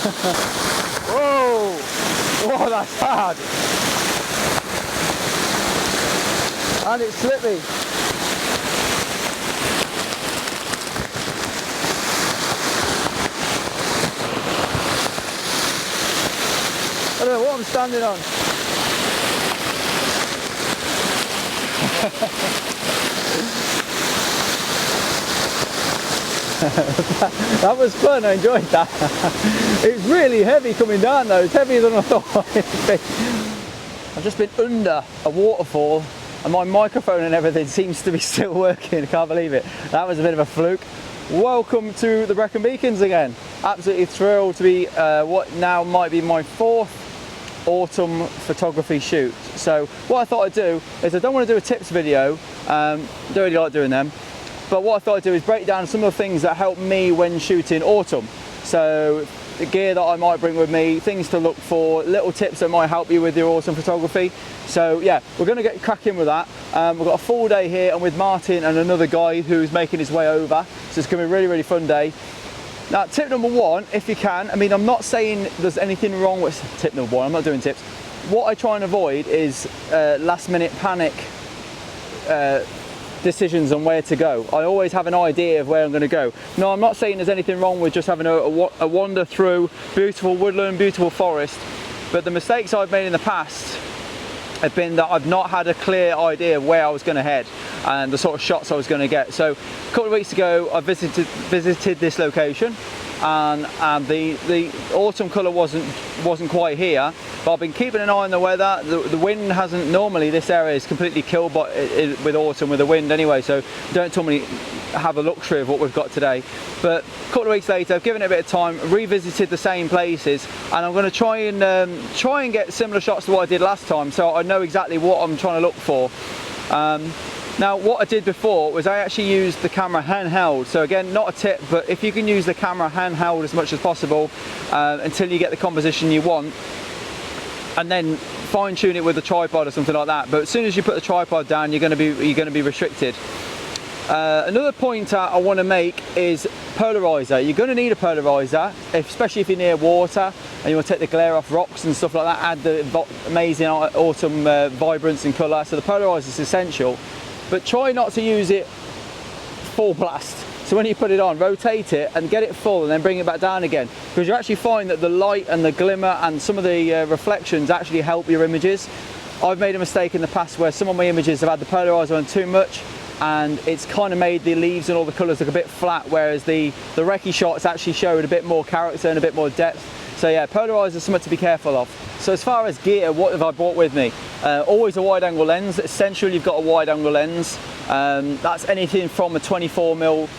Whoa! Whoa, that's hard. And it's slippy. I don't know what I'm standing on. That was fun, I enjoyed that. It's really heavy coming down though, it's heavier than I thought it would be. I've just been under a waterfall and my microphone and everything seems to be still working, I can't believe it. That was a bit of a fluke. Welcome to the Brecon Beacons again. Absolutely thrilled to be what now might be my 4th autumn photography shoot. So what I thought I'd do is, I don't want to do a tips video, don't really like doing them, but what I thought I'd do is break down some of the things that help me when shooting autumn. So the gear that I might bring with me, things to look for, little tips that might help you with your autumn photography. So yeah, we're going to get cracking with that. We've got a full day here and with Martin and another guy who's making his way over, so it's going to be a really, really fun day. Now, tip number 1, if you can, I mean, I'm not saying there's anything wrong with tip number 1, I'm not doing tips. What I try and avoid is last minute panic decisions on where to go. I always have an idea of where I'm going to go. No, I'm not saying there's anything wrong with just having a wander through beautiful woodland, beautiful forest, but the mistakes I've made in the past have been that I've not had a clear idea of where I was going to head and the sort of shots I was going to get. So a couple of weeks ago I visited this location, and the autumn colour wasn't quite here, but I've been keeping an eye on the weather. The wind hasn't, normally this area is completely killed with autumn, with the wind anyway, so don't normally have a luxury of what we've got today. But a couple of weeks later, I've given it a bit of time, revisited the same places, and I'm going to try and get similar shots to what I did last time, so I know exactly what I'm trying to look for. Now, what I did before was I actually used the camera handheld. So again, not a tip, but if you can use the camera handheld as much as possible until you get the composition you want, and then fine tune it with a tripod or something like that. But as soon as you put the tripod down, you're going to be restricted. Another point I want to make is polarizer. You're going to need a polarizer, especially if you're near water and you want to take the glare off rocks and stuff like that, add the amazing autumn vibrance and colour. So the polarizer is essential, but try not to use it full blast. So when you put it on, rotate it and get it full and then bring it back down again, because you actually find that the light and the glimmer and some of the reflections actually help your images. I've made a mistake in the past where some of my images have had the polarizer on too much, and it's kind of made the leaves and all the colours look a bit flat, whereas the recce shots actually showed a bit more character and a bit more depth. So yeah, polarizer is something to be careful of. So as far as gear, what have I brought with me? Always a wide angle lens. Essentially, you've got a wide angle lens. That's anything from a 24mm.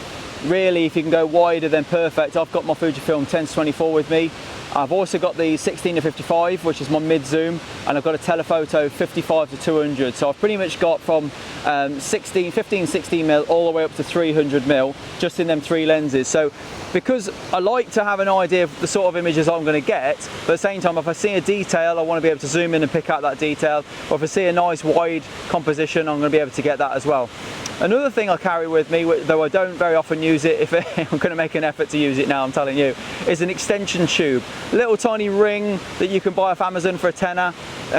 Really, if you can go wider, then perfect. I've got my Fujifilm 10-24 with me. I've also got the 16-55, which is my mid zoom, and I've got a telephoto 55-200. So I've pretty much got from 15-16mm all the way up to 300mm, just in them 3 lenses. So because I like to have an idea of the sort of images I'm going to get, but at the same time, if I see a detail, I want to be able to zoom in and pick out that detail. Or if I see a nice wide composition, I'm going to be able to get that as well. Another thing I carry with me, though I don't very often use it, if I'm going to make an effort to use it now, I'm telling you, is an extension tube. Little tiny ring that you can buy off Amazon for a tenner,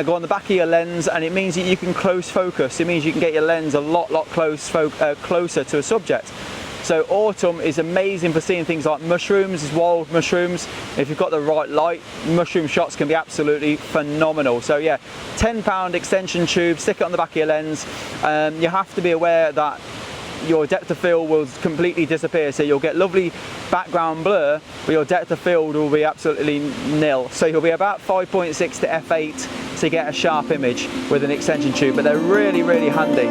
go on the back of your lens, and it means that you can close focus. It means you can get your lens a lot closer to a subject. So autumn is amazing for seeing things like mushrooms, wild mushrooms. If you've got the right light, mushroom shots can be absolutely phenomenal. So yeah, £10 extension tube, stick it on the back of your lens. You have to be aware that your depth of field will completely disappear, so you'll get lovely background blur, but your depth of field will be absolutely nil. So you'll be about 5.6 to f8 to get a sharp image with an extension tube, but they're really, really handy.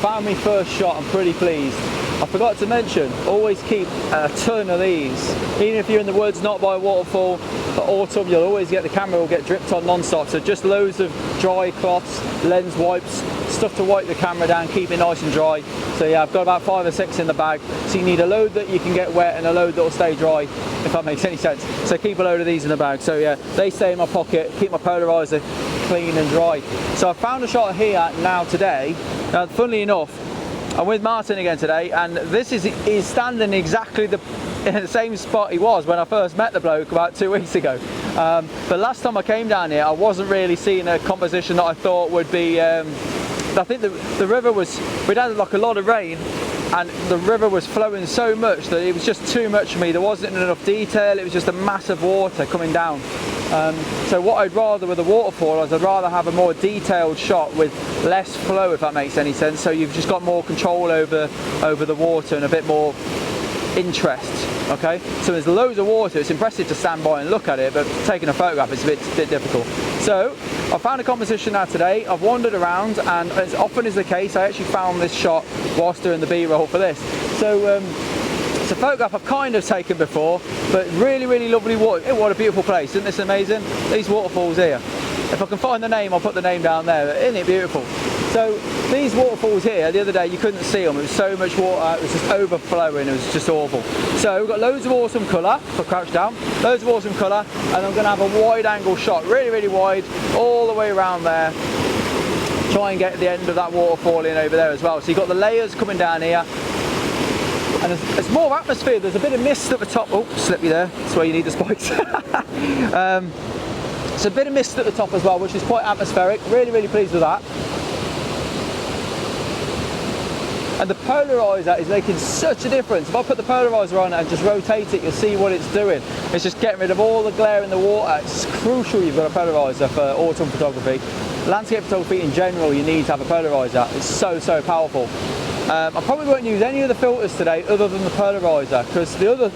Found my first shot, I'm pretty pleased. I forgot to mention, always keep a ton of these. Even if you're in the woods, not by a waterfall, for autumn, you'll always get the camera will get dripped on non-stop. So just loads of dry cloths, lens wipes, stuff to wipe the camera down, keep it nice and dry. So yeah, I've got about 5 or 6 in the bag. So you need a load that you can get wet and a load that will stay dry, if that makes any sense. So keep a load of these in the bag. So yeah, they stay in my pocket, keep my polarizer clean and dry. So I found a shot here now today. Funnily enough, I'm with Martin again today, and this is standing exactly in the same spot he was when I first met the bloke about 2 weeks ago. But last time I came down here, I wasn't really seeing a composition that I thought would be. I think the river was, we'd had like a lot of rain, and the river was flowing so much that it was just too much for me. There wasn't enough detail. It was just a mass of water coming down. So what I'd rather with a waterfall is I'd rather have a more detailed shot with less flow, if that makes any sense. So you've just got more control over the water and a bit more interest. Okay, so there's loads of water. It's impressive to stand by and look at it, but taking a photograph is a bit difficult. So I found a composition now today. I've wandered around, and as often is the case, I actually found this shot whilst doing the B-roll for this. So it's a photograph I've kind of taken before, but really lovely water. What a beautiful place, isn't this amazing? These waterfalls here. If I can find the name, I'll put the name down there. Isn't it beautiful? So these waterfalls here, the other day you couldn't see them. It was so much water, it was just overflowing, it was just awful. So we've got loads of awesome colour, if I crouch down, loads of awesome colour, and I'm going to have a wide angle shot, really wide, all the way around there. Try and get the end of that waterfall in over there as well. So you've got the layers coming down here. And there's more atmosphere. There's a bit of mist at the top. Oh, slippy there. That's where you need the spikes. It's a bit of mist at the top as well, which is quite atmospheric. Really pleased with that. And the polarizer is making such a difference. If I put the polarizer on and just rotate it, you'll see what it's doing. It's just getting rid of all the glare in the water. It's crucial you've got a polarizer for autumn photography. Landscape photography in general, you need to have a polarizer. It's so powerful. I probably won't use any of the filters today other than the polarizer, because the other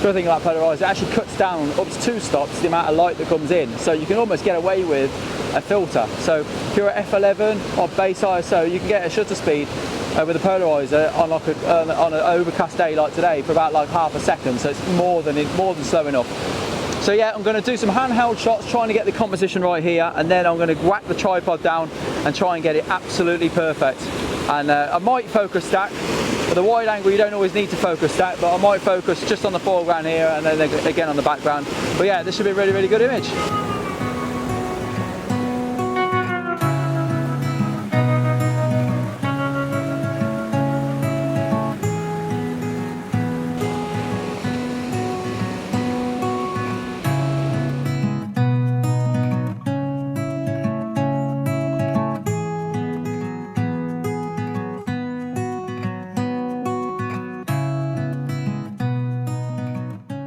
good thing about polarizer, it actually cuts down up to 2 stops the amount of light that comes in, so you can almost get away with a filter. So if you're at f11 or base ISO, you can get a shutter speed with a polarizer on like on an overcast day like today for about like half a second, so it's more than slow enough. So yeah, I'm going to do some handheld shots, trying to get the composition right here, and then I'm going to whack the tripod down and try and get it absolutely perfect. And I might focus stack. For the wide angle you don't always need to focus stack, but I might focus just on the foreground here and then again on the background. But yeah, this should be a really good image.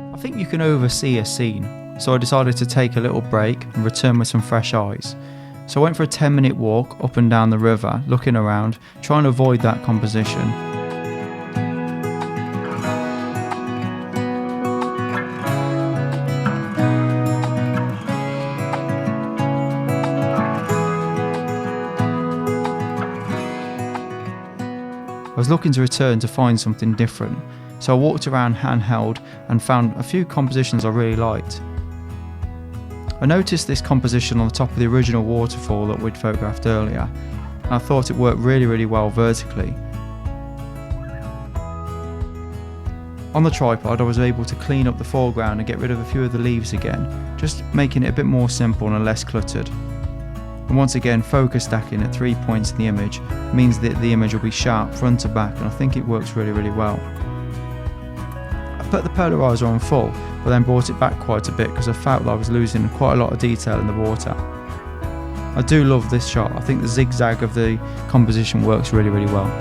I think you can oversee a scene, so I decided to take a little break and return with some fresh eyes. So I went for a 10-minute walk up and down the river, looking around, trying to avoid that composition. I was looking to return to find something different, so I walked around handheld and found a few compositions I really liked. I noticed this composition on the top of the original waterfall that we'd photographed earlier, and I thought it worked really well vertically. On the tripod I was able to clean up the foreground and get rid of a few of the leaves again, just making it a bit more simple and less cluttered. And once again, focus stacking at 3 points in the image means that the image will be sharp front to back, and I think it works really well. I put the polarizer on full, but then brought it back quite a bit because I felt that I was losing quite a lot of detail in the water. I do love this shot. I think the zigzag of the composition works really well.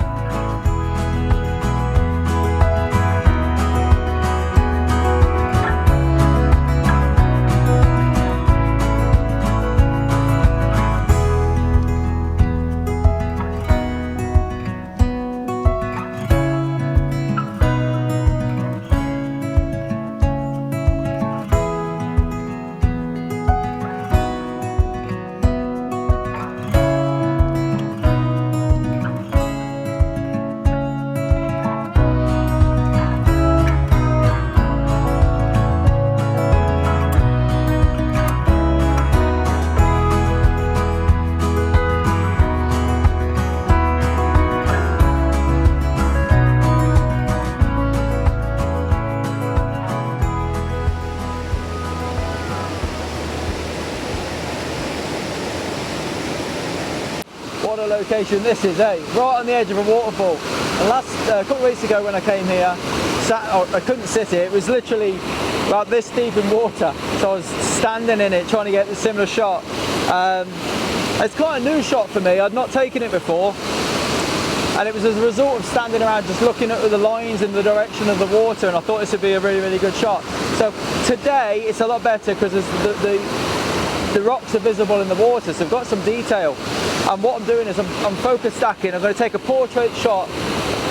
location this is, right on the edge of a waterfall. And a couple of weeks ago when I came here, I couldn't sit here. It was literally about this deep in water, so I was standing in it trying to get a similar shot. It's quite a new shot for me. I'd not taken it before, and it was as a result of standing around just looking at the lines in the direction of the water, and I thought this would be a really, really good shot. So today it's a lot better because the rocks are visible in the water, so I've got some detail. And what I'm doing is I'm focus stacking. I'm going to take a portrait shot,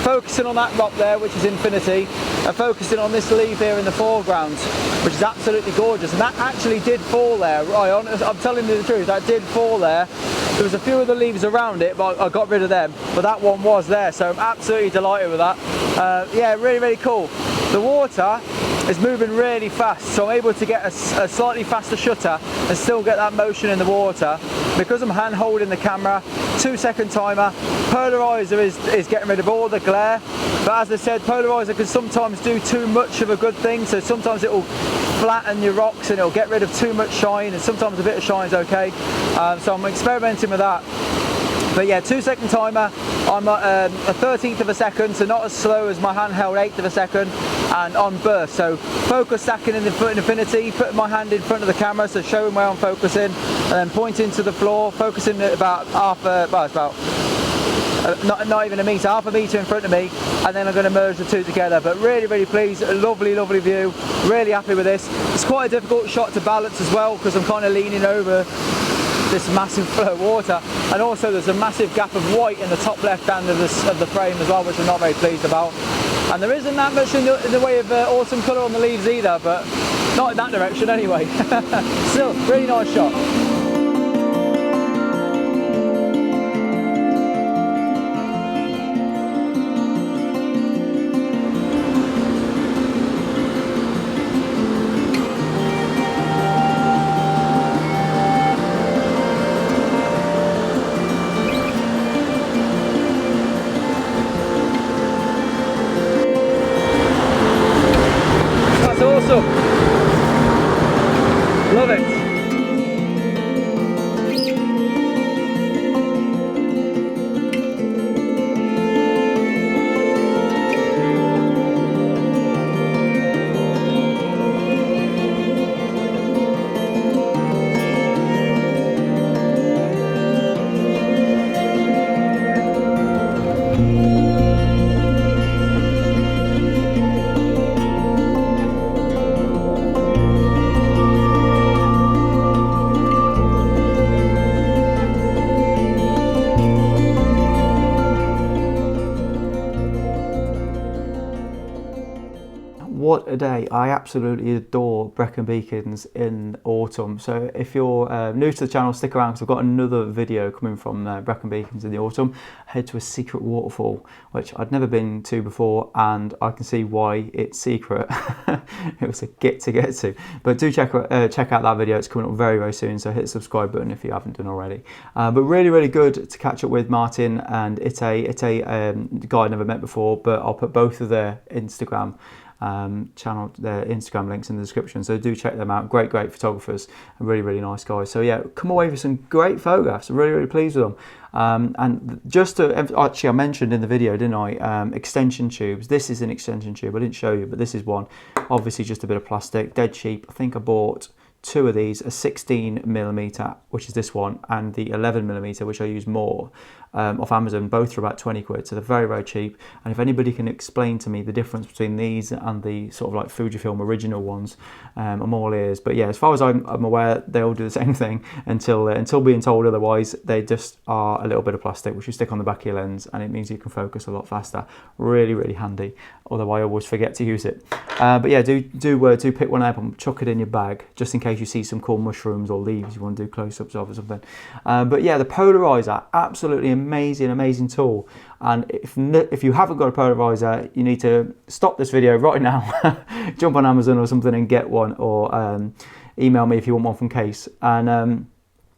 focusing on that rock there, which is infinity, and focusing on this leaf here in the foreground, which is absolutely gorgeous. And that actually did fall there. I'm telling you the truth, that did fall there. There was a few of the leaves around it, but I got rid of them. But that one was there, so I'm absolutely delighted with that. Yeah, really, really cool. The water is moving really fast, so I'm able to get a slightly faster shutter and still get that motion in the water. Because I'm hand holding the camera, 2-second timer. Polarizer is getting rid of all the glare, but as I said, Polarizer can sometimes do too much of a good thing, so sometimes it will flatten your rocks and it'll get rid of too much shine, and sometimes a bit of shine is okay. So I'm experimenting with that. But yeah, 2-second timer. I'm at a 13th of a second, so not as slow as my handheld 1/8 of a second, and on burst. So focus stacking in infinity, putting my hand in front of the camera, so showing where I'm focusing, and then pointing to the floor, focusing at about not even a metre, half a metre in front of me, and then I'm going to merge the two together. But really, really pleased, a lovely, lovely view, really happy with this. It's quite a difficult shot to balance as well, because I'm kind of leaning over this massive flow of water, and also there's a massive gap of white in the top left hand of the frame as well, which I'm not very pleased about. And there isn't that much in the way of autumn colour on the leaves either, but not in that direction anyway. Still, really nice shot. Love it. What a day. I absolutely adore Brecon Beacons in autumn. So if you're new to the channel, stick around because I've got another video coming from Brecon Beacons in the autumn. Head to a secret waterfall, which I'd never been to before, and I can see why it's secret. It was a get to. But do check out that video. It's coming up very, very soon, so hit the subscribe button if you haven't done already. But really, really good to catch up with Martin and Itay. Itay, the guy I never met before, but I'll put both of their Instagram channel, their Instagram links in the description, so do check them out. Great photographers and really, really nice guys. So yeah, come away with some great photographs. I'm really, really pleased with them. And just to actually, I mentioned in the video, didn't I, extension tubes. This is an extension tube. I didn't show you, but this is one. Obviously just a bit of plastic, dead cheap. I think I bought two of these, a 16mm, which is this one, and the 11mm, which I use more, off Amazon, both for about 20 quid, so they're very, very cheap. And if anybody can explain to me the difference between these and the sort of like Fujifilm original ones, I'm all ears. But yeah, as far as I'm aware, they all do the same thing until being told otherwise. They just are a little bit of plastic which you stick on the back of your lens, and it means you can focus a lot faster. Really, really handy, although I always forget to use it. But yeah, do pick one up and chuck it in your bag, just in case you see some cool mushrooms or leaves you want to do close-ups of or something. But yeah, the Polarizer, absolutely amazing tool. And if you haven't got a Polarizer, you need to stop this video right now, jump on Amazon or something and get one, or email me if you want one from Case. And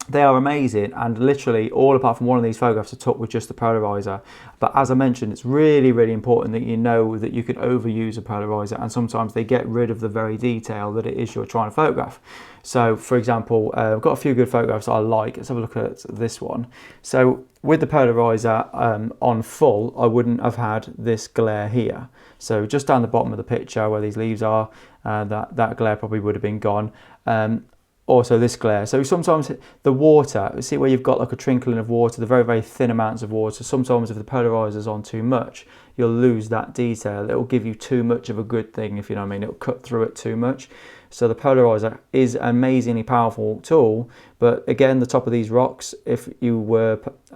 They are amazing, and literally all apart from one of these photographs I took with just the polarizer. But as I mentioned, it's really, really important that you know that you could overuse a polarizer, and sometimes they get rid of the very detail that it is you're trying to photograph. So for example, I've got a few good photographs I like. Let's have a look at this one. So with the polarizer on full, I wouldn't have had this glare here. So just down the bottom of the picture where these leaves are, that glare probably would have been gone. Also this glare. So sometimes the water, see where you've got like a trickling of water, the very, very thin amounts of water. Sometimes if the polarizer's on too much, you'll lose that detail. It'll give you too much of a good thing, if you know what I mean. It'll cut through it too much. So the polarizer is an amazingly powerful tool, but again, the top of these rocks, if you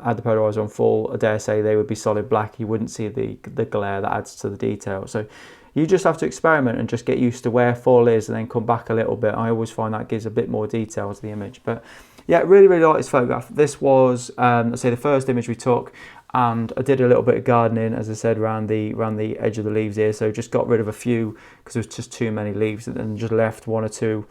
had the polarizer on full, I dare say they would be solid black. You wouldn't see the glare that adds to the detail. So you just have to experiment and just get used to where full is and then come back a little bit. I always find that gives a bit more detail to the image. But yeah, really, really like this photograph. This was, let's say, the first image we took, and I did a little bit of gardening, as I said, around the edge of the leaves here. So just got rid of a few because there was just too many leaves, and then just left one or two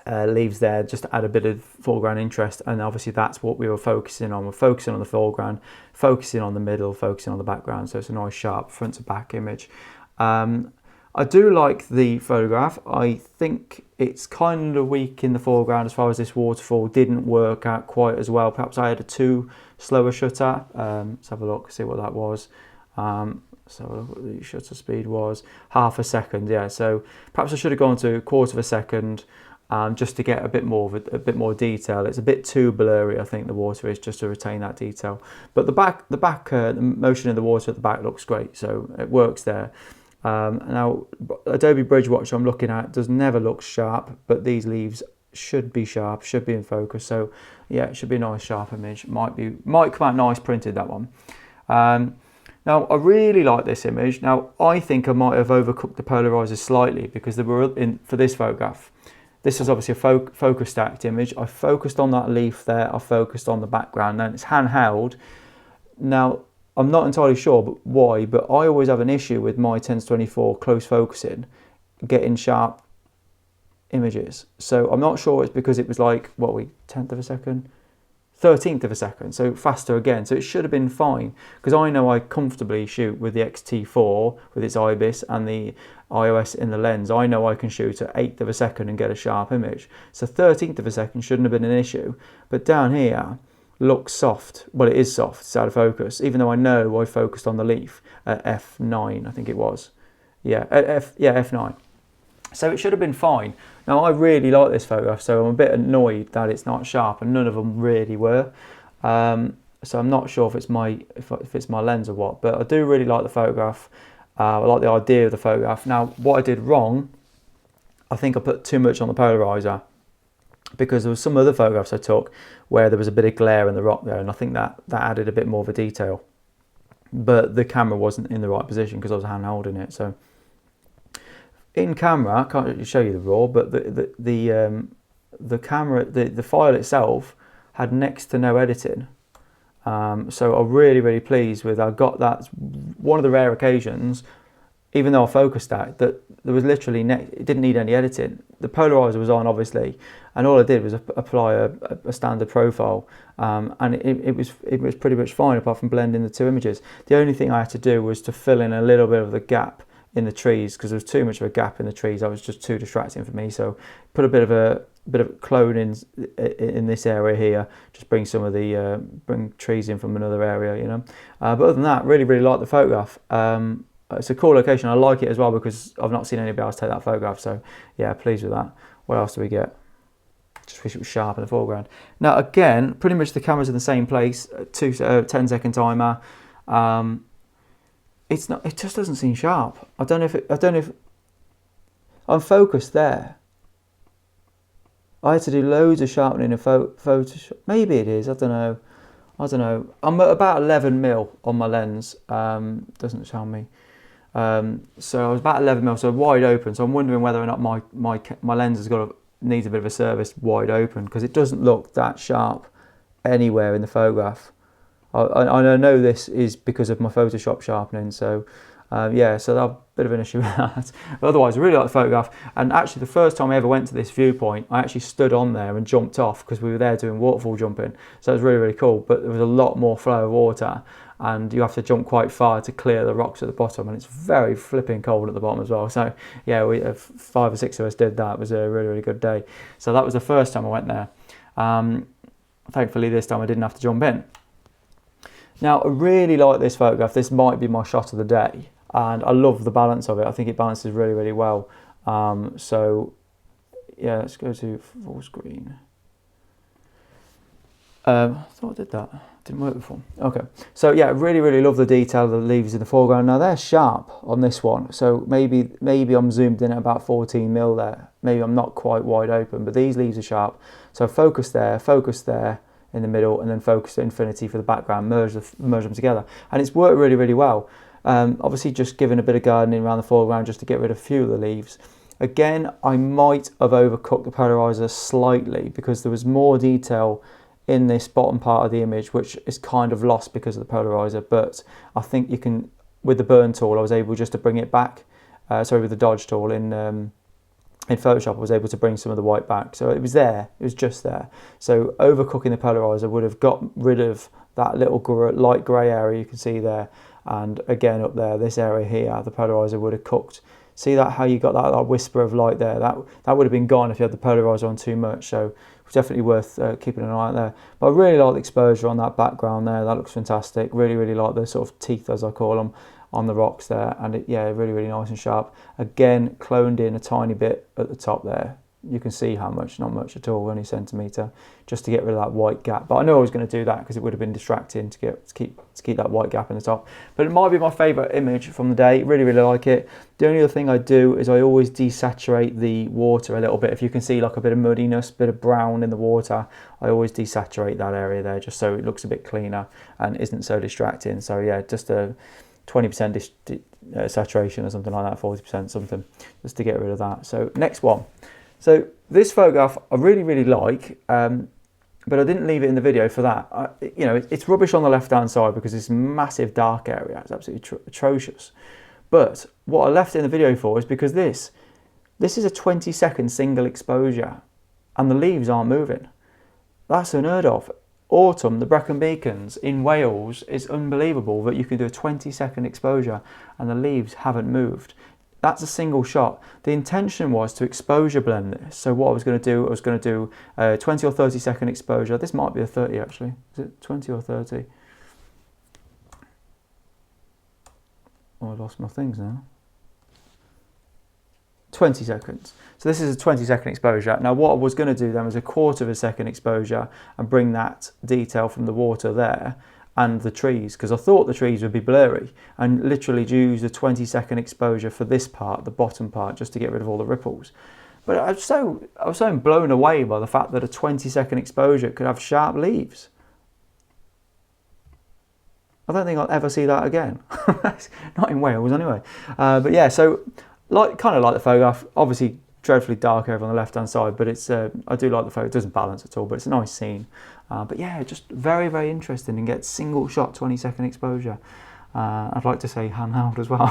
leaves there just to add a bit of foreground interest. And obviously that's what we were focusing on. We're focusing on the foreground, focusing on the middle, focusing on the background. So it's a nice sharp front to back image. I do like the photograph. I think it's kind of weak in the foreground as far as this waterfall didn't work out quite as well. Perhaps I had a too slow a shutter. Let's have a look, see what that was. So look what the shutter speed was, half a second. Yeah, so perhaps I should have gone to a quarter of a second just to get a bit more detail. It's a bit too blurry, I think, the water is, just to retain that detail. But the motion of the water at the back looks great, so it works there. Now, Adobe Bridge Watch I'm looking at does never look sharp, but these leaves should be sharp, should be in focus. So yeah, it should be a nice sharp image. Might come out nice printed, that one. Now, I really like this image. Now, I think I might have overcooked the polarizer slightly because they were for this photograph. This is obviously a focus stacked image. I focused on that leaf there. I focused on the background, and it's handheld. Now, I'm not entirely sure why, but I always have an issue with my 10-24 close focusing, getting sharp images. So I'm not sure it's because it was like, 10th of a second? 13th of a second, so faster again. So it should have been fine, because I know I comfortably shoot with the X-T4 with its IBIS and the iOS in the lens. I know I can shoot at 1/8 of a second and get a sharp image. So 13th of a second shouldn't have been an issue. But down here, looks soft. Well, it is soft, it's out of focus, even though I know I focused on the leaf at f9, I think it was. Yeah, f9. So it should have been fine. Now, I really like this photograph, so I'm a bit annoyed that it's not sharp, and none of them really were. So I'm not sure if it's my lens or what, but I do really like the photograph. I like the idea of the photograph. Now, what I did wrong, I think I put too much on the polarizer, because there was some other photographs I took where there was a bit of glare in the rock there, and I think that added a bit more of a detail. But the camera wasn't in the right position because I was hand holding it. So in camera, I can't really show you the raw, but the camera, the file itself had next to no editing. So I'm really, really pleased with. I got that one of the rare occasions, even though I focused that there was literally it didn't need any editing. The polarizer was on, obviously, and all I did was apply a standard profile, and it was pretty much fine, apart from blending the two images. The only thing I had to do was to fill in a little bit of the gap in the trees, because there was too much of a gap in the trees. I was just too distracting for me. So put a bit of clone in this area here, just bring some of the bring trees in from another area, you know. But other than that, really, really like the photograph. It's a cool location. I like it as well because I've not seen anybody else take that photograph. So yeah, pleased with that. What else do we get? Just wish it was sharp in the foreground. Now again, pretty much the camera's in the same place. 10-second timer. It's not. It just doesn't seem sharp. I don't know if I'm focused there. I had to do loads of sharpening in Photoshop. Maybe it is. I don't know. I'm at about 11mm on my lens. Doesn't tell me. So I was about 11mm, so wide open. So I'm wondering whether or not my lens needs a bit of a service wide open, because it doesn't look that sharp anywhere in the photograph. I know this is because of my Photoshop sharpening. So Yeah, so that's a bit of an issue with that. But otherwise, I really like the photograph. And actually, the first time I ever went to this viewpoint, I actually stood on there and jumped off because we were there doing waterfall jumping. So it was really, really cool. But there was a lot more flow of water, and you have to jump quite far to clear the rocks at the bottom, and it's very flipping cold at the bottom as well. So yeah, we 5 or 6 of us did that. It was a really, really good day. So that was the first time I went there. Thankfully this time I didn't have to jump in. Now I really like this photograph. This might be my shot of the day, and I love the balance of it. I think it balances really, really well. So yeah, let's go to full screen. I thought I did that. Didn't work before. Okay, so yeah, really, really love the detail of the leaves in the foreground. Now they're sharp on this one, so maybe I'm zoomed in at about 14 mil there. Maybe I'm not quite wide open, but these leaves are sharp. So focus there in the middle, and then focus at infinity for the background. Merge them together, and it's worked really, really well. Obviously, just giving a bit of gardening around the foreground just to get rid of a few of the leaves. Again, I might have overcooked the polarizer slightly because there was more detail in this bottom part of the image, which is kind of lost because of the polarizer. But I think you can, with the burn tool, I was able just to bring it back. With the dodge tool in Photoshop, I was able to bring some of the white back. So it was there, it was just there. So overcooking the polarizer would have got rid of that little light grey area you can see there. And again up there, this area here, the polarizer would have cooked. See that, how you got that whisper of light there? That would have been gone if you had the polarizer on too much. So it's definitely worth keeping an eye out there. But I really like the exposure on that background there. That looks fantastic. Really, really like the sort of teeth, as I call them, on the rocks there. And yeah, really, really nice and sharp. Again, cloned in a tiny bit at the top there. You can see how much, not much at all, only a centimetre, just to get rid of that white gap. But I know I was going to do that because it would have been distracting to keep that white gap in the top. But it might be my favourite image from the day. Really, really like it. The only other thing I do is I always desaturate the water a little bit. If you can see like a bit of muddiness, a bit of brown in the water, I always desaturate that area there just so it looks a bit cleaner and isn't so distracting. So yeah, just a 20% saturation or something like that, 40% something, just to get rid of that. So next one. So this photograph I really, really like, but I didn't leave it in the video for that. It's rubbish on the left-hand side because it's a massive dark area. It's absolutely atrocious. But what I left it in the video for is because this is a 20-second single exposure and the leaves aren't moving. That's unheard of. Autumn, the Brecon Beacons in Wales, is unbelievable that you can do a 20-second exposure and the leaves haven't moved. That's a single shot. The intention was to exposure blend this. So what I was going to do a 20 or 30 second exposure. This might be a 30 actually. Is it 20 or 30? Oh, I lost my things now. 20 seconds. So this is a 20-second exposure. Now what I was going to do then was a 1/4 of a second exposure and bring that detail from the water there and the trees, because I thought the trees would be blurry, and literally use a 20-second exposure for this part, the bottom part, just to get rid of all the ripples. But I was so blown away by the fact that a 20-second exposure could have sharp leaves. I don't think I'll ever see that again. Not in Wales anyway. But yeah, so kind of like the photograph. Obviously dreadfully dark over on the left hand side, but it's I do like the photo. It doesn't balance at all, but it's a nice scene. But yeah, just very, very interesting, and get single shot 20-second exposure. I'd like to say handheld as well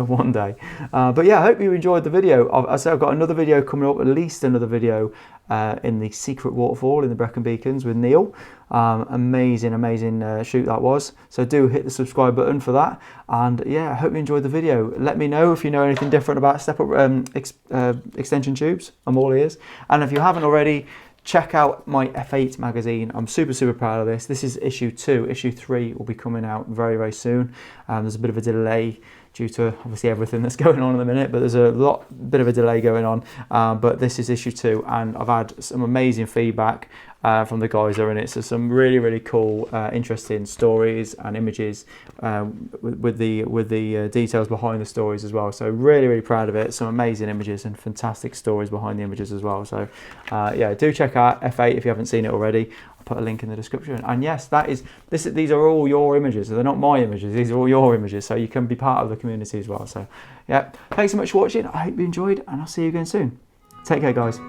one day. But yeah, I hope you enjoyed the video. I've got another video coming up, at least another video in the secret waterfall in the Brecon Beacons with Neil. Amazing shoot that was. So do hit the subscribe button for that. And yeah, I hope you enjoyed the video. Let me know if you know anything different about step up extension tubes. I'm all ears. And if you haven't already, check out my F8 magazine. I'm super, super proud of this. This is issue 2. Issue 3 will be coming out very, very soon. There's a bit of a delay due to obviously everything that's going on in the minute, but there's a bit of a delay going on. But this is issue 2, and I've had some amazing feedback from the guys that are in it. So some really, really cool, interesting stories and images with the details behind the stories as well. So really, really proud of it. Some amazing images and fantastic stories behind the images as well. So yeah, do check out F8 if you haven't seen it already. I'll put a link in the description. And yes, these are all your images. They're not my images. These are all your images. So you can be part of the community as well. So yeah, thanks so much for watching. I hope you enjoyed, and I'll see you again soon. Take care, guys.